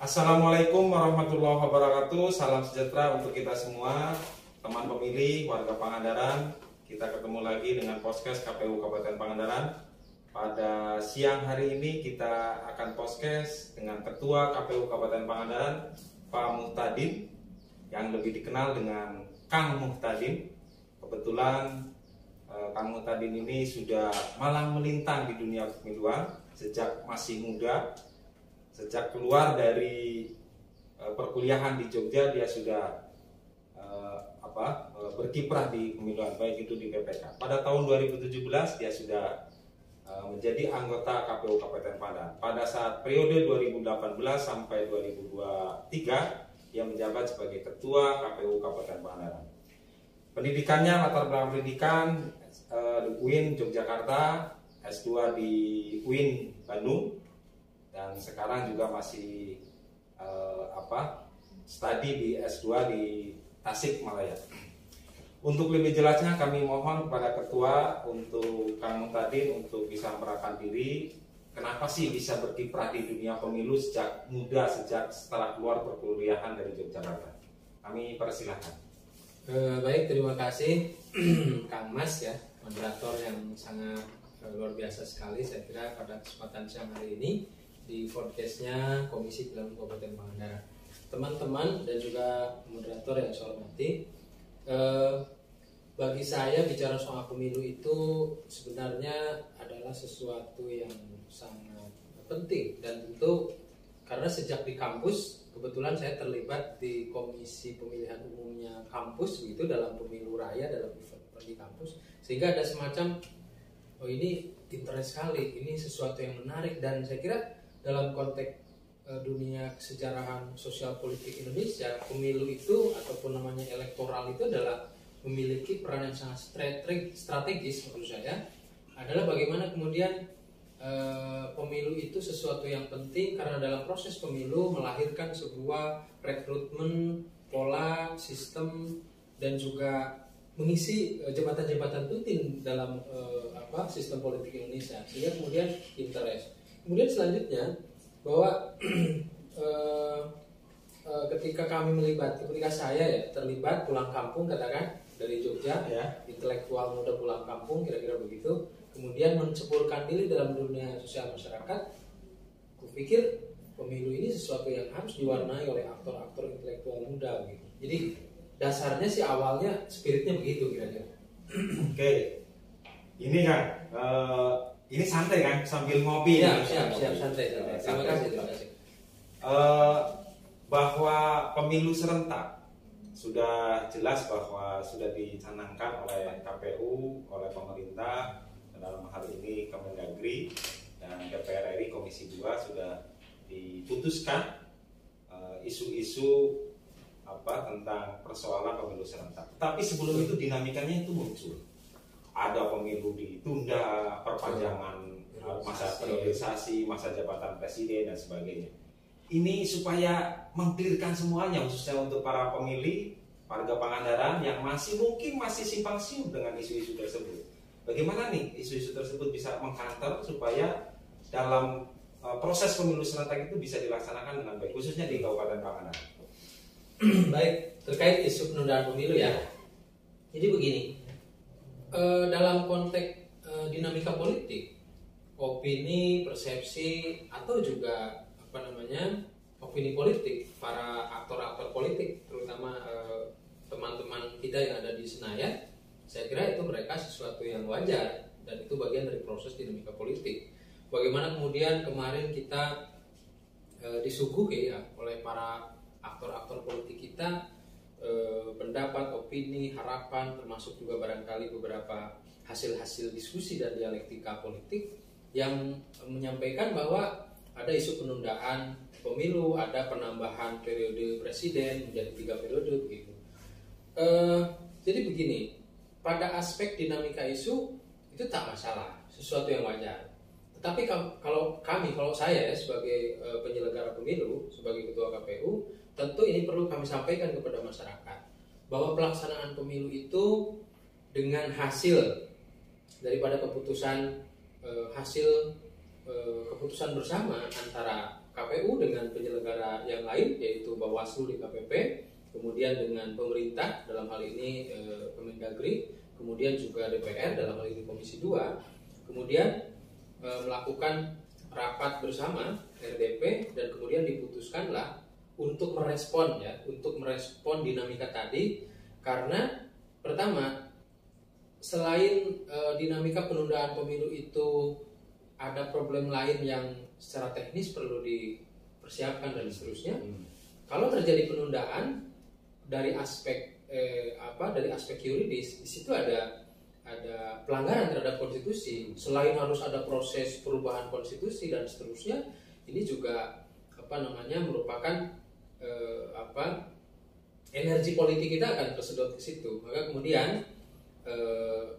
Assalamualaikum warahmatullahi wabarakatuh. Salam sejahtera untuk kita semua, teman pemilih, warga Pangandaran. Kita ketemu lagi dengan podcast KPU Kabupaten Pangandaran. Pada siang hari ini kita akan podcast dengan Ketua KPU Kabupaten Pangandaran, Pak Muhtadin, yang lebih dikenal dengan Kang Muhtadin. Kebetulan Kang Muhtadin ini sudah malang melintang di dunia kepemiluan sejak masih muda. Sejak keluar dari perkuliahan di Jogja, dia sudah berkiprah di pemiluan, baik itu di PPK. Pada tahun 2017 dia sudah menjadi anggota KPU Kabupaten Pangandaran. Pada saat periode 2018 sampai 2023 dia menjabat sebagai Ketua KPU Kabupaten Pangandaran. Pendidikannya, latar belakang pendidikan di UIN Yogyakarta, S2 di UIN Bandung, dan sekarang juga masih studi di S2 di Tasikmalaya. Untuk lebih jelasnya kami mohon kepada Ketua untuk Kang Muhtadin untuk bisa memperkenalkan diri. Kenapa sih bisa berkiprah di dunia pemilu sejak muda, sejak setelah keluar perkuliahan dari Yogyakarta? Kami persilahkan. Baik, terima kasih Kang Mas ya, moderator yang sangat luar biasa sekali. Saya kira pada kesempatan siang hari ini di podcastnya Komisi Pemilihan Kabupaten Pangandaran, teman-teman dan juga moderator yang saya hormati, bagi saya bicara soal pemilu itu sebenarnya adalah sesuatu yang sangat penting, dan tentu karena sejak di kampus kebetulan saya terlibat di Komisi Pemilihan Umumnya kampus begitu, dalam pemilu raya, dalam event di kampus, sehingga ada semacam ini interest sekali, ini sesuatu yang menarik. Dan saya kira dalam konteks dunia kesejarahan sosial politik Indonesia, pemilu itu ataupun namanya elektoral itu adalah memiliki peran yang sangat strategis menurut saya, adalah bagaimana kemudian pemilu itu sesuatu yang penting, karena dalam proses pemilu melahirkan sebuah rekrutmen, pola, sistem, dan juga mengisi jabatan-jabatan penting dalam sistem politik Indonesia, sehingga kemudian interest. Kemudian selanjutnya bahwa ketika saya terlibat pulang kampung, katakan dari Jogja ya, intelektual muda pulang kampung kira-kira begitu, kemudian menceburkan diri dalam dunia sosial masyarakat, kupikir pemilu ini sesuatu yang harus diwarnai oleh aktor-aktor intelektual muda gitu. Jadi dasarnya sih awalnya spiritnya begitu kira-kira. Oke, ini kan ini santai kan, sambil ngopi. Siap, santai. Terima kasih. Bahwa pemilu serentak sudah jelas bahwa sudah dicanangkan oleh KPU, oleh pemerintah, dalam hal ini Kemendagri dan DPR RI Komisi 2 sudah diputuskan isu-isu tentang persoalan pemilu serentak. Tapi sebelum itu dinamikanya itu muncul. Ada pemilu ditunda, perpanjangan masa priorisasi, masa jabatan presiden dan sebagainya. Ini supaya mengklirkan semuanya, khususnya untuk para pemilih, warga Pangandaran yang mungkin masih simpang siur dengan isu-isu tersebut. Bagaimana nih isu-isu tersebut bisa mengkanter supaya dalam proses pemilu serentak itu bisa dilaksanakan dengan baik, khususnya di Kabupaten Pangandaran. Baik, terkait isu penundaan pemilu ya. Jadi begini. Dalam konteks dinamika politik, opini, persepsi, atau juga opini politik para aktor-aktor politik, terutama teman-teman kita yang ada di Senayan, saya kira itu mereka sesuatu yang wajar, dan itu bagian dari proses dinamika politik. Bagaimana kemudian kemarin kita disuguhi ya oleh para aktor-aktor politik kita, pendapat, opini, harapan, termasuk juga barangkali beberapa hasil-hasil diskusi dan dialektika politik yang menyampaikan bahwa ada isu penundaan pemilu, ada penambahan periode presiden menjadi 3 periode begitu. Jadi begini, pada aspek dinamika isu itu tak masalah, sesuatu yang wajar. Tetapi kalau saya sebagai penyelenggara pemilu, sebagai ketua KPU, tentu ini perlu kami sampaikan kepada masyarakat bahwa pelaksanaan pemilu itu dengan hasil daripada keputusan bersama antara KPU dengan penyelenggara yang lain yaitu Bawaslu, DKPP, kemudian dengan pemerintah dalam hal ini Kemendagri, kemudian juga DPR dalam hal ini Komisi 2, kemudian melakukan rapat bersama RDP dan kemudian diputuskanlah untuk merespon dinamika tadi, karena pertama, selain dinamika penundaan pemilu itu ada problem lain yang secara teknis perlu dipersiapkan dan seterusnya. Kalau terjadi penundaan dari aspek yuridis, di situ ada pelanggaran terhadap konstitusi. Selain harus ada proses perubahan konstitusi dan seterusnya, ini juga merupakan energi politik kita akan tersedot ke situ. Maka kemudian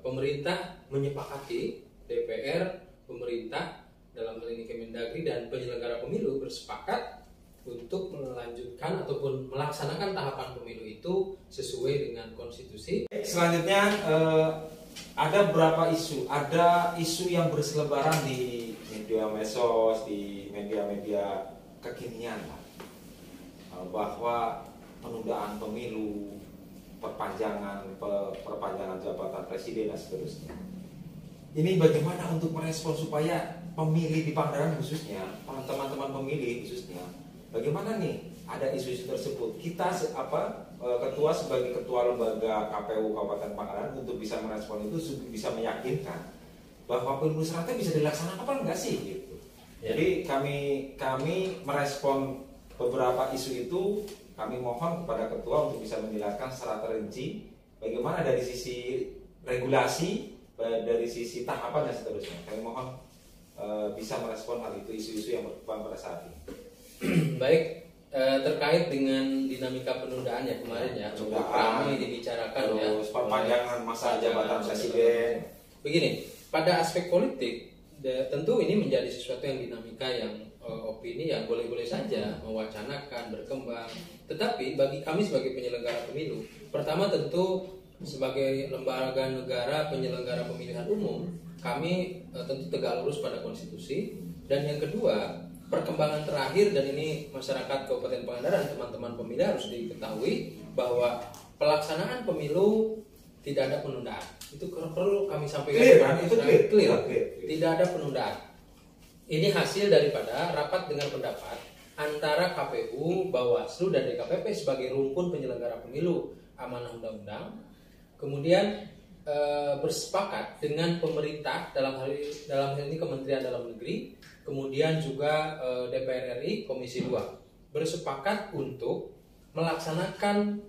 pemerintah menyepakati, DPR, pemerintah dalam hal ini Kemendagri dan penyelenggara pemilu bersepakat untuk melanjutkan ataupun melaksanakan tahapan pemilu itu sesuai dengan konstitusi. Selanjutnya ada beberapa isu. Ada isu yang berselebaran di media medsos, di media-media kekinian, bahwa penundaan pemilu, perpanjangan jabatan presiden dan seterusnya. Ini bagaimana untuk merespon supaya pemilih di Pangandaran khususnya, teman-teman pemilih khususnya, bagaimana nih ada isu-isu tersebut? Kita ketua sebagai ketua lembaga KPU Kabupaten Pangandaran untuk bisa merespon itu, bisa meyakinkan bahwa pemilu serentak bisa dilaksanakan apa enggak sih gitu. Ya. Jadi kami merespon beberapa isu itu. Kami mohon kepada ketua untuk bisa menjelaskan secara terinci bagaimana dari sisi regulasi, dari sisi tahapan dan seterusnya. Kami mohon bisa merespon hal itu, isu-isu yang berkembang pada saat ini. Baik, terkait dengan dinamika penundaan ya kemarin ya, cukup ramai dibicarakan ya. Terus perpanjangan masa jabatan presiden. Begini, pada aspek politik tentu ini menjadi sesuatu yang dinamika yang opini yang boleh-boleh saja mewacanakan, berkembang. Tetapi bagi kami sebagai penyelenggara pemilu, pertama tentu sebagai lembaga negara penyelenggara pemilihan umum, kami tentu tegak lurus pada konstitusi. Dan yang kedua, perkembangan terakhir, dan ini masyarakat Kabupaten Pangandaran, teman-teman pemilih harus diketahui bahwa pelaksanaan pemilu tidak ada penundaan. Itu perlu kami sampaikan. Clear kan? Itu clear. Tidak ada penundaan. Ini hasil daripada rapat dengar pendapat antara KPU, Bawaslu, dan DKPP sebagai rumpun penyelenggara pemilu amanah undang-undang. Kemudian bersepakat dengan pemerintah dalam hal ini Kementerian Dalam Negeri, kemudian juga DPR RI Komisi 2 bersepakat untuk melaksanakan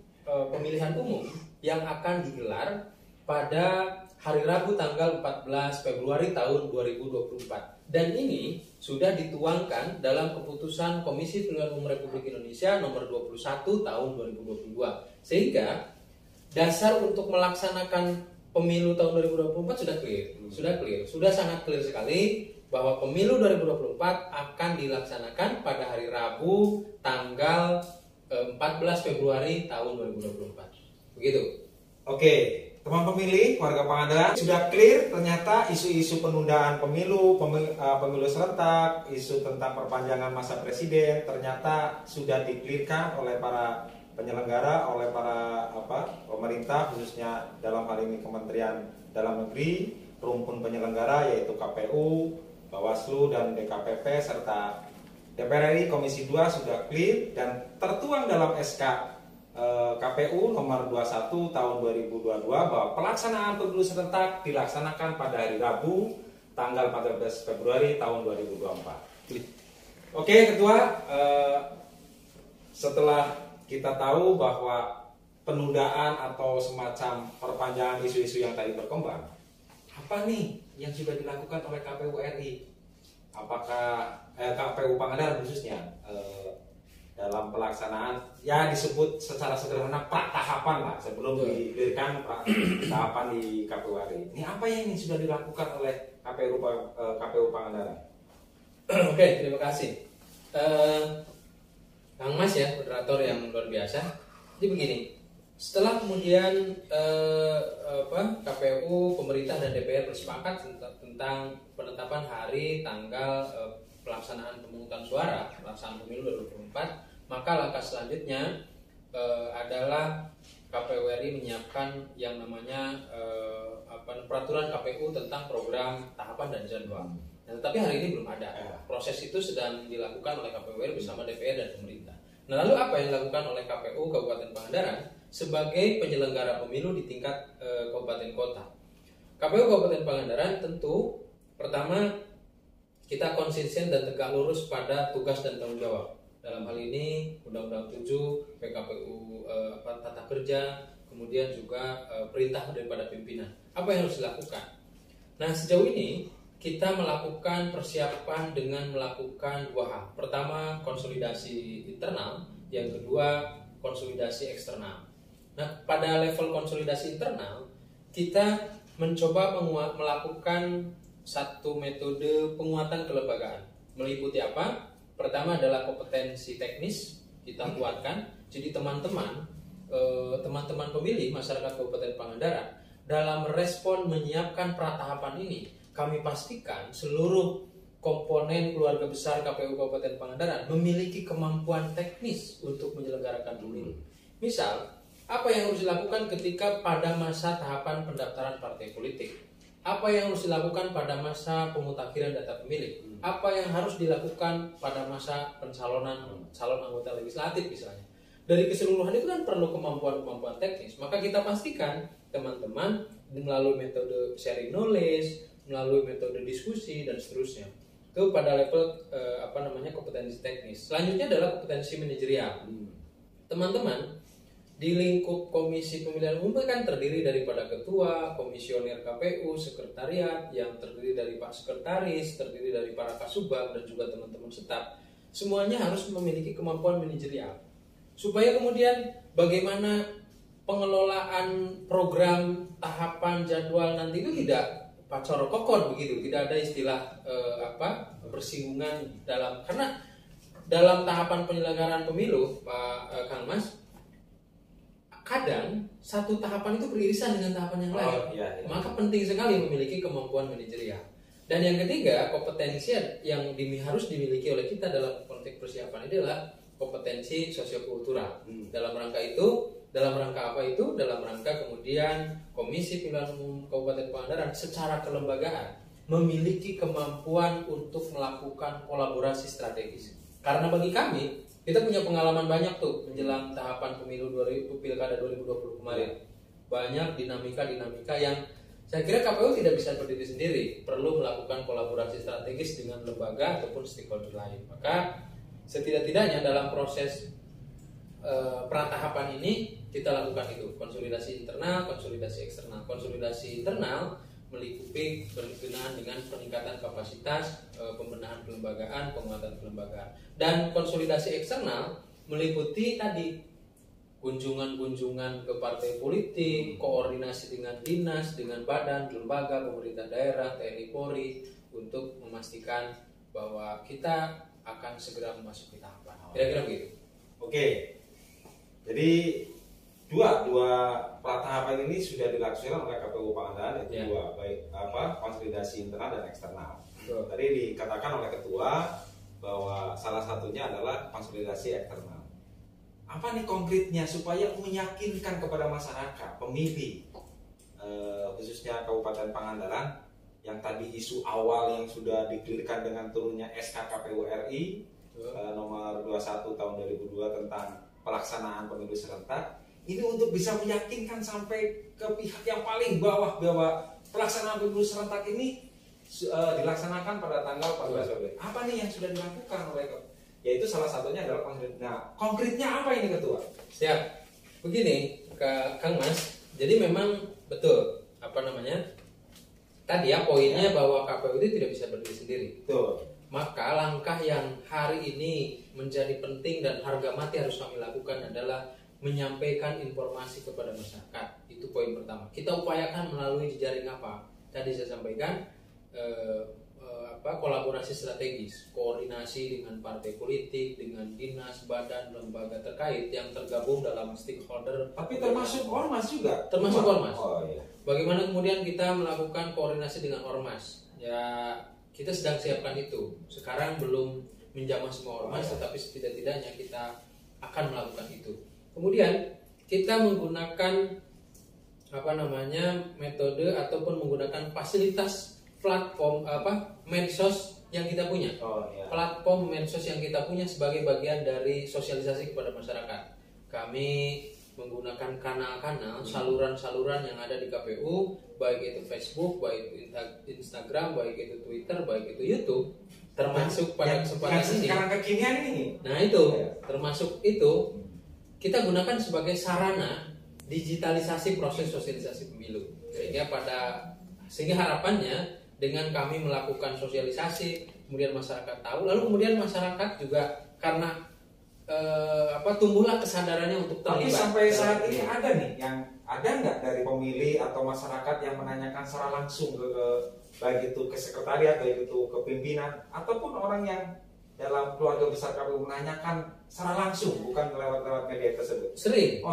pemilihan umum yang akan digelar pada hari Rabu tanggal 14 Februari tahun 2024. Dan ini sudah dituangkan dalam keputusan Komisi Pemilihan Umum Republik Indonesia nomor 21 tahun 2022. Sehingga dasar untuk melaksanakan pemilu tahun 2024 sudah clear. Sudah sangat clear sekali bahwa pemilu 2024 akan dilaksanakan pada hari Rabu tanggal 14 Februari tahun 2024. Begitu. Oke. Teman pemilih, warga Pangandaran, sudah clear ternyata isu-isu penundaan pemilu serentak, isu tentang perpanjangan masa presiden ternyata sudah diklirkan oleh para penyelenggara, oleh para pemerintah, khususnya dalam hal ini Kementerian Dalam Negeri, rumpun penyelenggara yaitu KPU, Bawaslu, dan DKPP serta DPR RI Komisi 2 sudah clear dan tertuang dalam SK KPU nomor 21 tahun 2022 bahwa pelaksanaan pemilu serentak dilaksanakan pada hari Rabu tanggal 14 Februari tahun 2024. Oke, Ketua, setelah kita tahu bahwa penundaan atau semacam perpanjangan isu-isu yang tadi berkembang, apa nih yang sudah dilakukan oleh KPU RI? Apakah KPU Pangandaran khususnya dalam pelaksanaan, ya disebut secara sederhana tahapan lah sebelum didirikan tahapan di KPU RI. Ini apa yang ini sudah dilakukan oleh KPU Pangandaran? Oke, terima kasih Kang Mas ya, moderator yang luar biasa. Jadi begini, setelah kemudian KPU, pemerintah dan DPR bersepakat tentang penetapan hari, tanggal pelaksanaan pemungutan suara, pelaksanaan pemilu 2024, maka langkah selanjutnya adalah KPU RI menyiapkan yang namanya peraturan KPU tentang program tahapan dan jadwal. Nah, tetapi hari ini belum ada. Proses itu sedang dilakukan oleh KPU RI bersama DPR dan pemerintah. Nah, lalu apa yang dilakukan oleh KPU Kabupaten Pangandaran sebagai penyelenggara pemilu di tingkat kabupaten kota? KPU Kabupaten Pangandaran tentu pertama kita konsisten dan tegak lurus pada tugas dan tanggung jawab. Dalam hal ini Undang-Undang 7, PKPU Tata Kerja, kemudian juga perintah daripada pimpinan. Apa yang harus dilakukan? Nah, sejauh ini kita melakukan persiapan dengan melakukan dua hal. Pertama, konsolidasi internal, yang kedua, konsolidasi eksternal. Nah, pada level konsolidasi internal, kita mencoba melakukan satu metode penguatan kelembagaan. Meliputi apa? Pertama adalah kompetensi teknis kita kuatkan. Jadi teman-teman pemilih masyarakat Kabupaten Pangandaran dalam merespon menyiapkan pratahapan ini, kami pastikan seluruh komponen keluarga besar KPU Kabupaten Pangandaran memiliki kemampuan teknis untuk menyelenggarakan pemilu. Misal, apa yang harus dilakukan ketika pada masa tahapan pendaftaran partai politik? Apa yang harus dilakukan pada masa pemutakhiran data pemilih? Apa yang harus dilakukan pada masa pencalonan calon anggota legislatif misalnya? Dari keseluruhan itu kan perlu kemampuan-kemampuan teknis. Maka kita pastikan teman-teman melalui metode sharing knowledge, melalui metode diskusi dan seterusnya. Itu pada level kompetensi teknis. Selanjutnya adalah kompetensi manajerial. Teman-teman di lingkup Komisi Pemilihan Umum kan terdiri daripada ketua, komisioner KPU, sekretariat yang terdiri dari Pak Sekretaris, terdiri dari para kasubag dan juga teman-teman staf. Semuanya harus memiliki kemampuan manajerial. Supaya kemudian bagaimana pengelolaan program, tahapan, jadwal nanti itu tidak pacor kokor begitu, tidak ada istilah bersinggungan karena dalam tahapan penyelenggaraan pemilu, Pak Kang Mas, kadang satu tahapan itu beririsan dengan tahapan yang lain. Iya. Maka penting sekali memiliki kemampuan manajerial. Dan yang ketiga, kompetensi yang harus dimiliki oleh kita dalam konteks persiapan ini adalah kompetensi sosiokultural. Dalam rangka apa itu? Dalam rangka kemudian Komisi Pemilihan Umum Kabupaten Pangandaran secara kelembagaan memiliki kemampuan untuk melakukan kolaborasi strategis. Karena bagi kami, kita punya pengalaman banyak tuh menjelang tahapan pemilu Pilkada 2020 kemarin. Banyak dinamika-dinamika yang saya kira KPU tidak bisa berdiri sendiri, perlu melakukan kolaborasi strategis dengan lembaga ataupun stakeholder lain. Maka setidak-tidaknya dalam proses pratahapan ini kita lakukan itu, konsolidasi internal, konsolidasi eksternal. Konsolidasi internal meliputi berkenaan dengan peningkatan kapasitas, pembenahan kelembagaan, penguatan kelembagaan. Dan konsolidasi eksternal meliputi tadi kunjungan-kunjungan ke partai politik, koordinasi dengan dinas, dengan badan, lembaga, pemerintah daerah, TNI Polri untuk memastikan bahwa kita akan segera memasuki tahapan. Kira-kira begitu. Oke. Jadi dua pratahapan ini sudah dilaksanakan oleh KPU Pangandaran, yaitu dua, baik konsolidasi internal dan eksternal. Tadi dikatakan oleh ketua bahwa salah satunya adalah konsolidasi eksternal. Apa nih konkretnya supaya meyakinkan kepada masyarakat pemilih, khususnya Kabupaten Pangandaran, yang tadi isu awal yang sudah dikelirkan dengan turunnya SK KPU RI nomor 21 tahun 2002 tentang pelaksanaan pemilu serentak, ini untuk bisa meyakinkan sampai ke pihak yang paling bawah bahwa pelaksanaan pemilu serentak ini dilaksanakan pada tanggal 14 Februari. Apa nih yang sudah dilakukan oleh yaitu salah satunya adalah konkretnya apa ini ketua? Siap. Begini, Kang Mas. Jadi memang betul tadi ya poinnya bahwa KPU itu tidak bisa berdiri sendiri. Betul. Maka langkah yang hari ini menjadi penting dan harga mati harus kami lakukan adalah menyampaikan informasi kepada masyarakat. Itu poin pertama. Kita upayakan melalui jejaring apa? Tadi saya sampaikan kolaborasi strategis, koordinasi dengan partai politik, dengan dinas, badan, lembaga terkait yang tergabung dalam stakeholder. Tapi termasuk ormas juga. Termasuk ormas. Oh iya. Bagaimana kemudian kita melakukan koordinasi dengan ormas? Ya, kita sedang siapkan itu. Sekarang belum menjamah semua ormas, tetapi setidak-tidaknya kita akan melakukan itu. Kemudian kita menggunakan metode ataupun menggunakan fasilitas platform medsos yang kita punya. Platform medsos yang kita punya sebagai bagian dari sosialisasi kepada masyarakat. Kami menggunakan kanal-kanal, saluran-saluran yang ada di KPU, baik itu Facebook, baik itu Instagram, baik itu Twitter, baik itu YouTube, termasuk pada kesempatan ini. Sekarang kekinian ini. Nah itu, termasuk itu kita gunakan sebagai sarana digitalisasi proses sosialisasi pemilu. Sehingga harapannya dengan kami melakukan sosialisasi, kemudian masyarakat tahu, lalu kemudian masyarakat juga karena tumbuhlah kesadarannya untuk terlibat. Tapi sampai saat ini ada nih yang ada nggak dari pemilih atau masyarakat yang menanyakan secara langsung ke baik itu ke sekretariat, baik itu ke pimpinan, ataupun orang yang dalam keluarga besar KPU menanyakan secara langsung, bukan lewat media tersebut? Sering.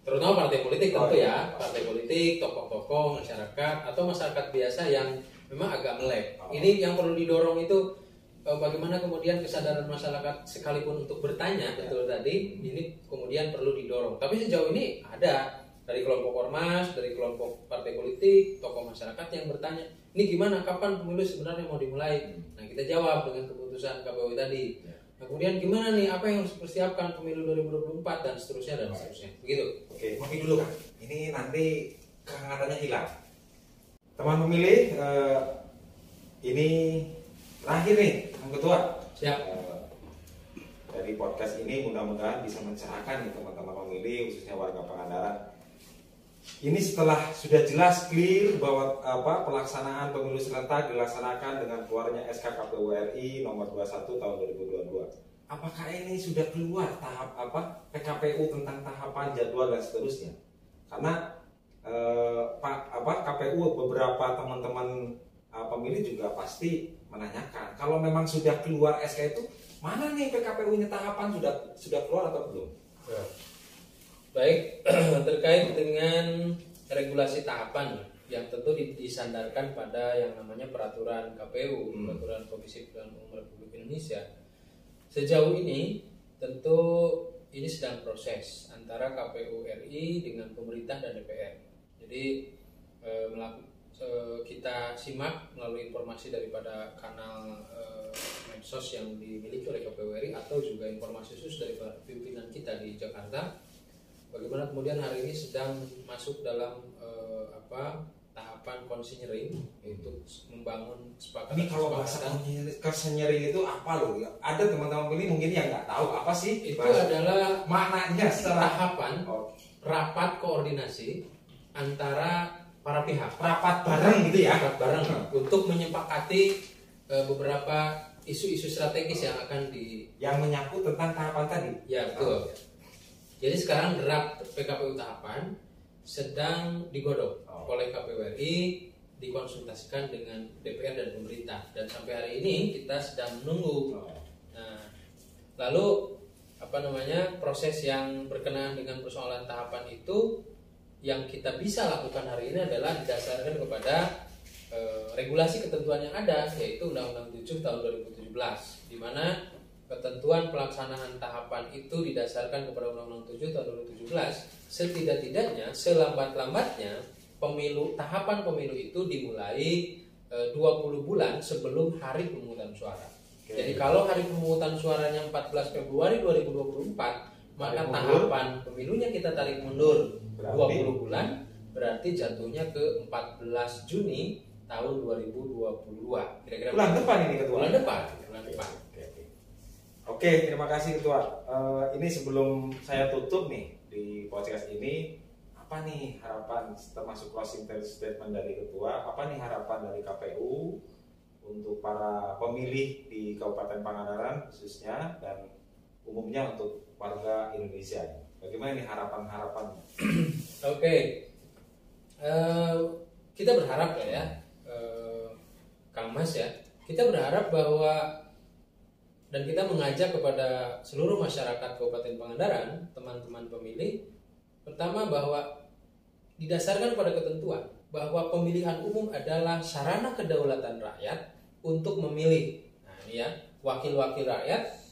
Terutama partai politik tentu ya, partai politik, tokoh-tokoh masyarakat atau masyarakat biasa yang memang agak melek. Ini yang perlu didorong itu bagaimana kemudian kesadaran masyarakat sekalipun untuk bertanya, betul tadi, ini kemudian perlu didorong. Tapi sejauh ini ada dari kelompok ormas, dari kelompok partai politik, tokoh masyarakat yang bertanya, ini gimana, kapan pemilu sebenarnya mau dimulai? Nah kita jawab dengan keputusan KPU tadi. Nah, kemudian gimana nih, apa yang harus dipersiapkan pemilu 2024 dan seterusnya dan seterusnya. Begitu. Oke, mungkin dulu kan. Ini nanti kehangatannya hilang. Teman pemilih, ini terakhir nih, Kang Ketua. Siap. Dari podcast ini mudah-mudahan bisa mencerahkan nih teman-teman pemilih, khususnya warga Pangandaran. Ini setelah sudah jelas clear bahwa pelaksanaan pemilu serentak dilaksanakan dengan keluarnya SK KPU RI nomor 21 tahun 2022. Apakah ini sudah keluar tahap PKPU tentang tahapan jadwal dan seterusnya? Karena KPU beberapa teman-teman pemilih juga pasti menanyakan kalau memang sudah keluar SK itu mana nih PKPU-nya tahapan sudah keluar atau belum? Baik, terkait dengan regulasi tahapan yang tentu disandarkan pada yang namanya peraturan KPU, peraturan Komisi Pemilihan Umum Republik Indonesia. Sejauh ini tentu ini sedang proses antara KPU RI dengan pemerintah dan DPR. Jadi kita simak melalui informasi daripada kanal medsos yang dimiliki oleh KPU RI atau juga informasi khusus dari pimpinan kita di Jakarta. Bagaimana kemudian hari ini sedang masuk dalam tahapan konsinyering, yaitu membangun kesepakatan. Ini kalau bahasa konsinyering itu apa loh? Ada teman-teman pilih mungkin yang nggak tahu apa sih? Itu adalah maknanya setelah tahapan rapat koordinasi antara para pihak. Rapat bareng gitu ya? Rapat bareng untuk menyepakati beberapa isu-isu strategis yang akan yang menyangkut tentang tahapan tadi. Ya betul. Jadi sekarang draft PKPU tahapan sedang digodok oleh KPU RI, dikonsultasikan dengan DPR dan pemerintah, dan sampai hari ini kita sedang menunggu. Nah, lalu proses yang berkenaan dengan persoalan tahapan itu yang kita bisa lakukan hari ini adalah didasarkan kepada regulasi ketentuan yang ada, yaitu Undang-Undang 7 tahun 2017, di mana ketentuan pelaksanaan tahapan itu didasarkan kepada Undang-Undang 7 tahun 2017. Setidak-tidaknya, selambat-lambatnya tahapan pemilu itu dimulai 20 bulan sebelum hari pemungutan suara. Jadi kalau hari pemungutan suaranya 14 Februari 2024, maka tahapan pemilunya kita tarik mundur 20 bulan, berarti jatuhnya ke 14 Juni tahun 2022. Kira-kira bulan depan ini Ketua. Bulan depan. Oke, terima kasih Ketua. Ini sebelum saya tutup nih di podcast ini, apa nih harapan termasuk closing statement dari Ketua? Apa nih harapan dari KPU untuk para pemilih di Kabupaten Pangandaran khususnya dan umumnya untuk warga Indonesia? Bagaimana nih harapan-harapannya? Oke, kita berharap Kang Mas ya, kita berharap bahwa dan kita mengajak kepada seluruh masyarakat Kabupaten Pangandaran, teman-teman pemilih, pertama bahwa didasarkan pada ketentuan bahwa pemilihan umum adalah sarana kedaulatan rakyat untuk memilih. Nah, ini ya, wakil-wakil rakyat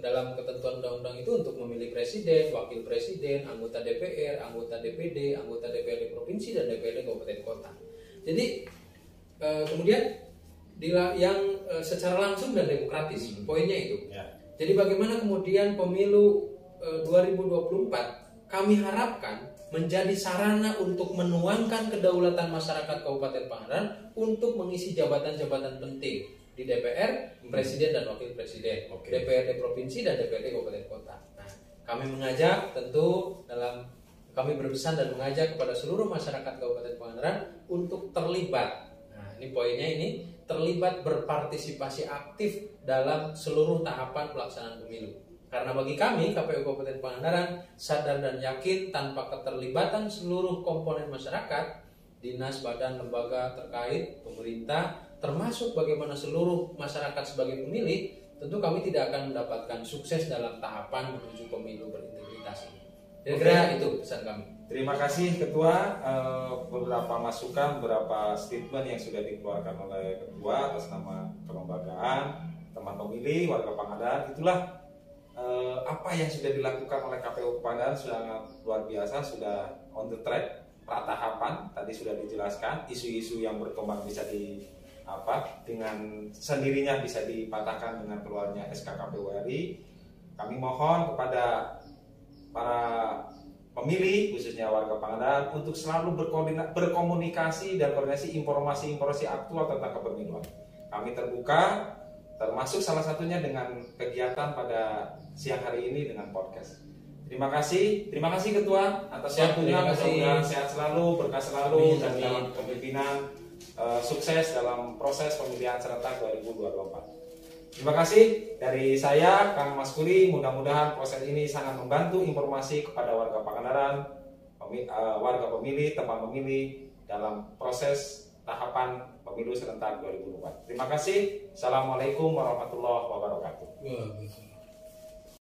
dalam ketentuan undang-undang itu untuk memilih presiden, wakil presiden, anggota DPR, anggota DPD, anggota DPRD provinsi dan DPRD kabupaten kota. Jadi kemudian yang secara langsung dan demokratis, poinnya itu. Ya. Jadi bagaimana kemudian pemilu 2024 kami harapkan menjadi sarana untuk menuangkan kedaulatan masyarakat Kabupaten Pangandaran untuk mengisi jabatan-jabatan penting di DPR, presiden dan wakil presiden, DPRD provinsi dan DPRD kabupaten kota. Nah, kami mengajak kami berpesan dan mengajak kepada seluruh masyarakat Kabupaten Pangandaran untuk terlibat. Nah, ini poinnya ini, terlibat berpartisipasi aktif dalam seluruh tahapan pelaksanaan pemilu. Karena bagi kami KPU Kabupaten Pangandaran sadar dan yakin tanpa keterlibatan seluruh komponen masyarakat, dinas, badan, lembaga terkait, pemerintah, termasuk bagaimana seluruh masyarakat sebagai pemilih, tentu kami tidak akan mendapatkan sukses dalam tahapan menuju pemilu berintegritas ini. Kira-kira itu pesan kami. Terima kasih Ketua, beberapa masukan, beberapa statement yang sudah dikeluarkan oleh Ketua atas nama kelembagaan, teman pemilih, warga Pangandaran. Itulah apa yang sudah dilakukan oleh KPU Pangandaran sudah luar biasa, sudah on the track, pratahapan. Tadi sudah dijelaskan, isu-isu yang berkembang bisa dengan sendirinya bisa dipatahkan dengan keluarnya SK KPU RI. Kami mohon kepada para pemilih, khususnya warga Pangandaran, untuk selalu berkomunikasi dan koordinasi informasi aktual tentang kepemiluan. Kami terbuka, termasuk salah satunya dengan kegiatan pada siang hari ini dengan podcast. Terima kasih Ketua atas waktunya. Mudah-mudahan sehat selalu, berkah selalu, dan dalam kepemimpinan sukses dalam proses pemilihan serentak 2024. Terima kasih dari saya, Kang Mas Kuri. Mudah-mudahan proses ini sangat membantu informasi kepada warga Pangandaran, warga pemilih, teman pemilih dalam proses tahapan pemilu serentak 2024. Terima kasih. Assalamualaikum warahmatullahi wabarakatuh.